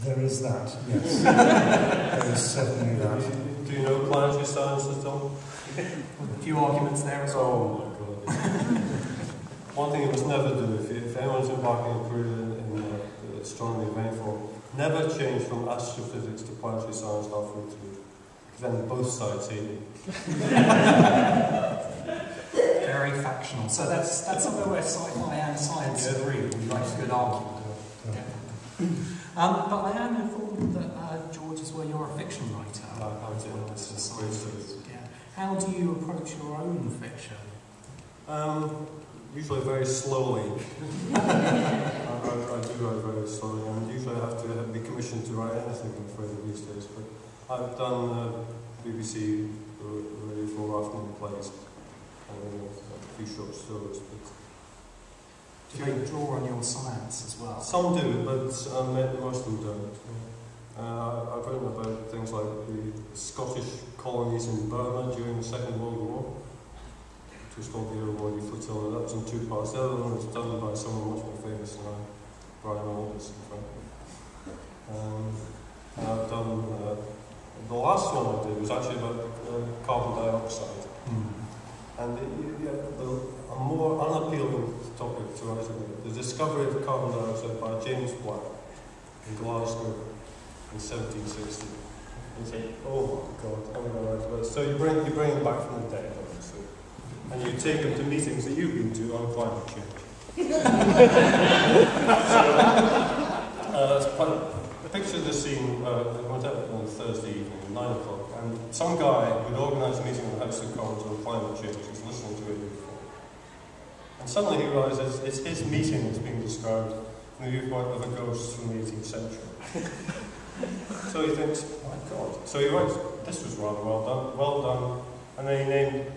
There is that, yes. There is certainly that. Do you know planetary science at all? A few arguments there as well. Oh my god. One thing you must never do, if anyone's embarking on a career in astronomy and rainfall, never change from astrophysics to planetary science halfway through. Because then both sides hate you. Very factional. So that's somewhere where sci-fi and science agree. We like a good argument. But I am informed that George, as well, you're a fiction writer. I'm doing this. Yeah. How do you approach your own fiction? Usually very slowly. I do write very slowly, and usually I have to be commissioned to write anything, I'm afraid, these days. But I've done BBC Radio 4 afternoon plays, and a few short stories. But do they draw on your science as well? Some do, but most of them don't. I've written about things like the Scottish colonies in Burma during the Second World War, which was called the Everyobody flotilla. That was in 2 parts. The other one was done by someone much more famous than I, Brian Aldous, in fact. And I've done, the last one I did was actually about carbon dioxide. And a more unappealing topic to write about, the discovery of carbon dioxide by James Black in Glasgow in 1760. You say, oh my God, I'm going to write about it. So you bring them back from the dead, obviously, and you take them to meetings that you've been to on climate change. Picture the scene. I went out on a Thursday evening at 9 o'clock, and some guy who'd organised a meeting in the House of Commons on climate change is listening to it before. And suddenly he realises it's his meeting that's being described from the viewpoint of a ghost from the 18th century. So he thinks, my God. So he writes, this was rather well done. And then he named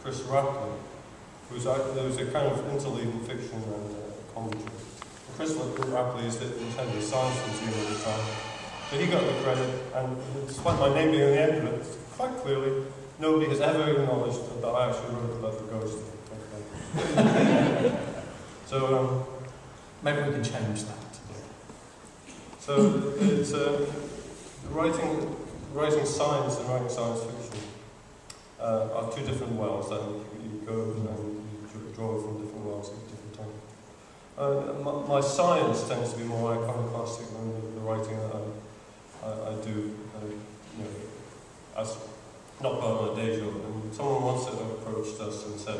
Chris Rapley, who was a kind of interlead in fiction and commentary. Chris Rapley is the head of the Science Museum at the time. So he got the credit, and despite my name being on the end of it, quite clearly, nobody has ever acknowledged that I actually wrote about the ghost. So, maybe we can change that. So, it's writing science and writing science fiction are 2 different wells, and you go and you draw from different wells at different times. My science tends to be more iconoclastic than the writing that I do, as not part of a day job. And someone once approached us and said,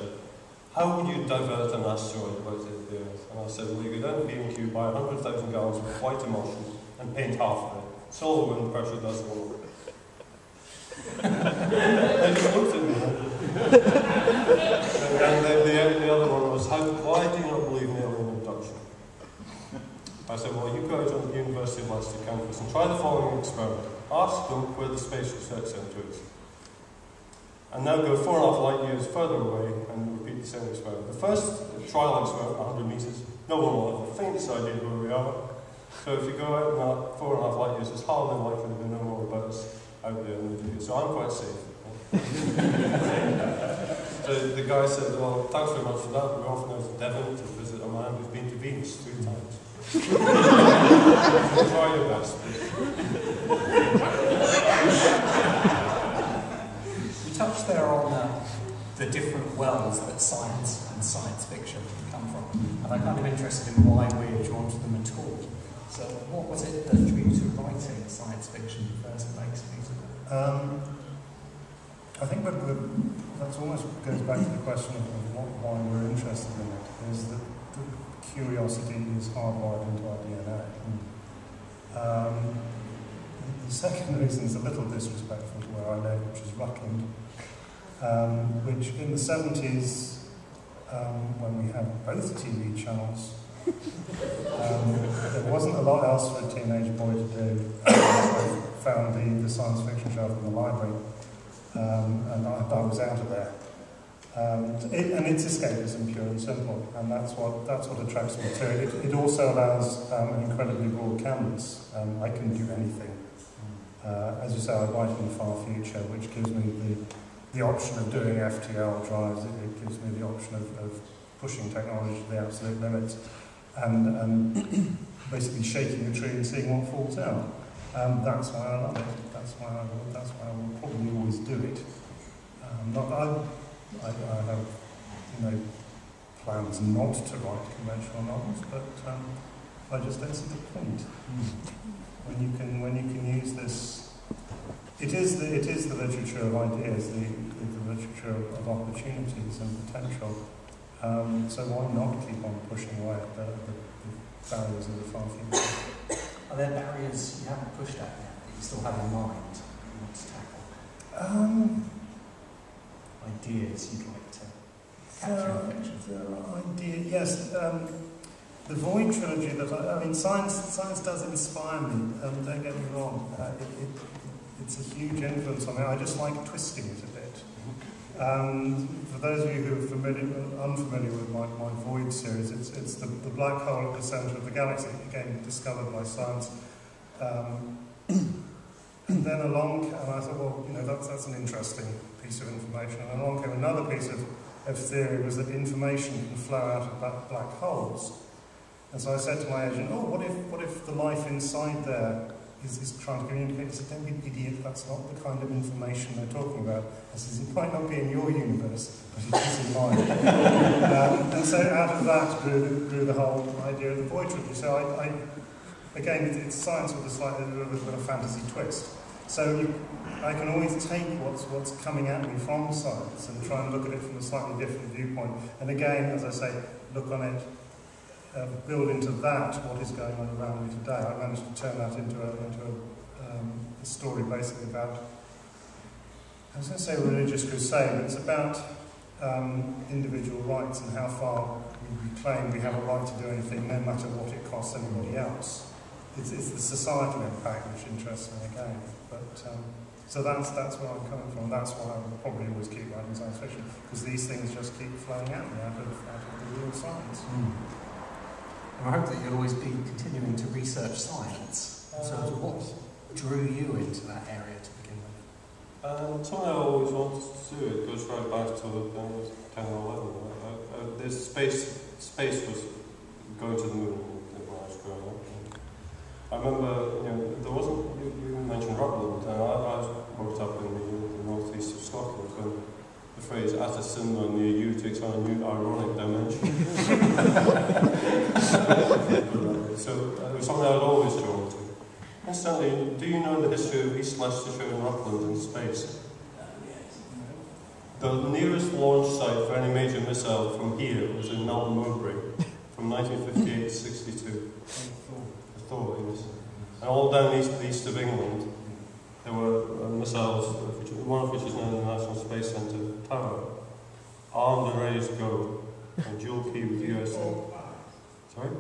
how would you divert an asteroid about the Earth? And I said, well, you could then B&Q buy 100,000 gallons of white emulsion and paint half of it. Solar wind pressure does it all. They just looked at me. And the other one was, why do you not believe in alien abduction? I said, well, you guys on the University of Leicester campus and try the following experiment. Ask them where the Space Research Centre is. And now go 4.5 light years further away and repeat the same experiment. The first trial experiment, 100 metres, no one will have the faintest idea where we are. So if you go out in that 4.5 light years, it's hardly likely to be no more about us out there than the So I'm quite safe. The guy said, well, thanks very much for that. We're off now to Devon to visit a man who's been to Venus 3 times. Try your best. You touched there on the different wells that science and science fiction come from, and I'm kind of interested in why we're drawn to them at all. So what was it that drew you to writing science fiction in the first place? I think that almost goes back to the question of why we're interested in it, is that the curiosity is hardwired into our DNA. The second reason is a little disrespectful to where I live, which is Rutland, which in the 70s, when we had both TV channels, there wasn't a lot else for a teenage boy to do. I found the science fiction shelf in the library, and I was out of there. And it's escapism, pure and simple, and that's what attracts me to it. It also allows an incredibly broad canvas. I can do anything. As you say, I write in the far future, which gives me the option of doing FTL drives. It gives me the option of pushing technology to the absolute limits. And basically shaking a tree and seeing what falls out. That's why I love it. That's why I will probably always do it. Not that I have, plans not to write conventional novels, but I just don't see the point. When you can use this, it is the literature of ideas, the literature of opportunities and potential. So why not keep on pushing away at the barriers of the far future? Are there barriers you haven't pushed at yet that you still have in mind that you want to tackle? Ideas you'd like to capture in fiction? There are ideas, yes. The Void trilogy, science does inspire me, don't get me wrong. It's a huge influence on me. I just like twisting it a bit. For those of you who are unfamiliar with my Void series, it's the black hole at the centre of the galaxy, again discovered by science. And then along, and I thought, well, that's an interesting piece of information. And along came another piece of theory, was that information can flow out of black holes. And so I said to my agent, what if the life inside there is trying to communicate? He said, don't be an idiot, that's not the kind of information they're talking about. I said, it might not be in your universe, but it is in mine. And so out of that grew the whole idea of the Void trilogy. So again, it's science with a slightly with a fantasy twist. So I can always take what's coming at me from science and try and look at it from a slightly different viewpoint. And again, as I say, look on it, build into that what is going on around me today. I managed to turn that into a story basically about, I was going to say religious crusade, but it's about individual rights and how far we claim we have a right to do anything, no matter what it costs anybody else. It's the societal impact which interests me again. But so that's where I'm coming from. That's why I will probably always keep writing science fiction, because these things just keep flowing at me out of the real science. And I hope that you'll always be continuing to research science. So what drew you into that area to begin with? Something I always wanted to do. It goes right back to 10 or 11. This space was going to the moon when I was growing up. I remember, there wasn't, you mentioned Rutland, and I worked up in the northeast of Scotland when the phrase "at a cinema near you" takes on a new ironic dimension. So it was something I was always drawn to. Incidentally, do you know the history of East Leicestershire and Rutland in space? The nearest launch site for any major missile from here was in Melton Mowbray from 1958 to 62. Yes. And all down the east of England, there were missiles, one of which is now in the National Space Centre Tower, armed and ready to go, and dual key with the US. Sorry?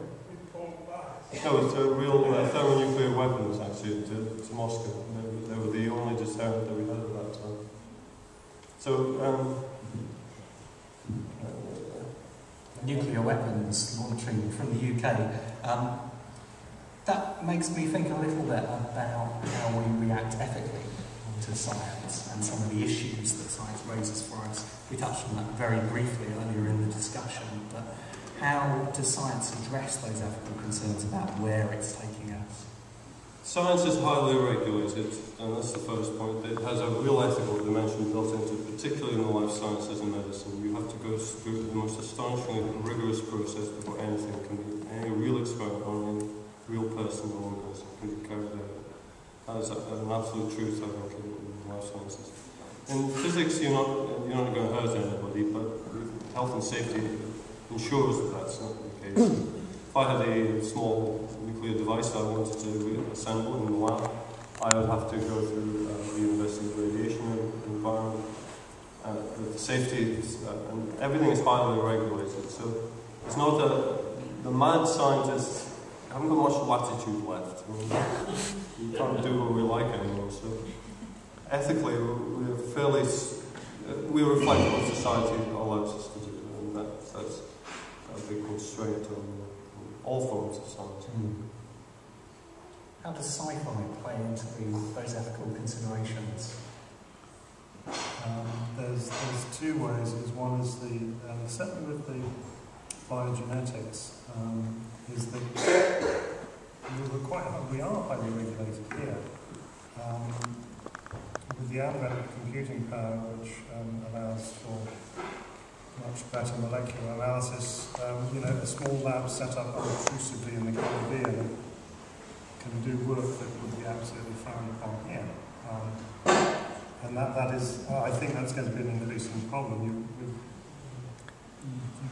No, it's a real thermonuclear weapons actually to Moscow. They were the only deterrent that we had at that time. So, nuclear weapons launching from the UK. That makes me think a little bit about how we react ethically to science and some of the issues that science raises for us. We touched on that very briefly earlier in the discussion, but how does science address those ethical concerns about where it's taking us? Science is highly regulated, and that's the first point. It has a real ethical dimension built into it, particularly in the life sciences and medicine. You have to go through the most astonishingly rigorous process before anything can be, any real experiment on any real person or organism can be carried out. That is an absolute truth, I think, in life sciences. In physics, you're not going to hurt anybody, but health and safety ensures that that's not the case. If I had a small nuclear device I wanted to assemble in the lab, I would have to go through the University of Radiation environment. The safety and everything is highly regulated. So it's not the mad scientists haven't got much latitude left. We can't do what we like anymore. So ethically, we reflect what society allows us to do, and that's a big constraint on all forms of science. How does sci-fi play into those ethical considerations? There's two ways. One is certainly with the biogenetics, is that we are highly regulated here. With the advent of computing power, which allows for much better molecular analysis, a small lab set up unobtrusively in the Caribbean can do work that would be absolutely frowned upon here. And that is, I think that's going to be an increasing problem.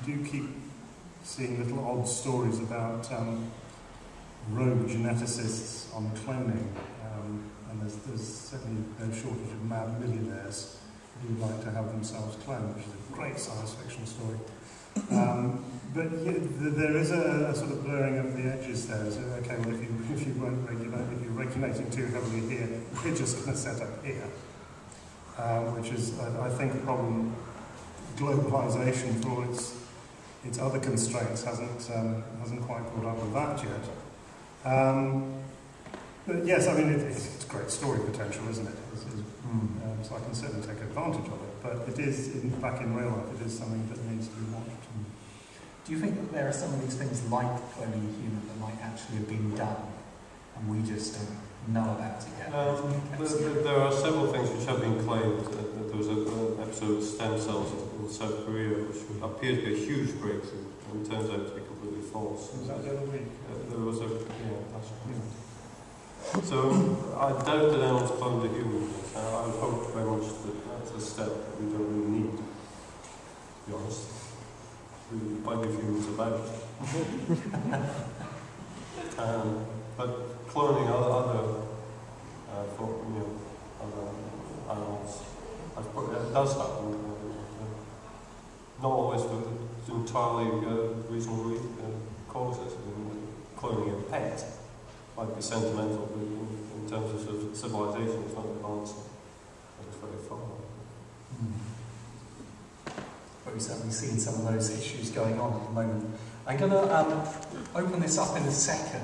You do keep seeing little odd stories about rogue geneticists on cloning, and there's certainly no shortage of mad millionaires who would like to have themselves cloned, which is a great science fiction story. But yeah, there is a sort of blurring of the edges there. So, okay, well, if you weren't if you're regulating too heavily here, we're just going to set up here, which is, I think, a problem. Globalization, for all its other constraints, hasn't quite caught up with that yet. But yes, I mean, it's great story potential, isn't it? So I can certainly take advantage of it. But it is, back in real life, it is something that needs to be watched. Do you think that there are some of these things like cloning a human that might actually have been done, and we just don't know about it yet? There are several things which have been claimed. There was an episode of stem cells in South Korea, which appeared to be a huge breakthrough, and turns out to be completely false. Was that the other week? There was that's right. So I doubt that anyone's cloned a human. I would hope very much that that's a step that we don't really need, to be honest. We might give humans about it. But cloning other animals, it does happen. Not always for entirely reasonable causes. Cloning a pet might be sentimental, but in terms of, sort of civilization, it's not advancing. It's very far. But we've certainly seen some of those issues going on at the moment. I'm going to open this up in a second.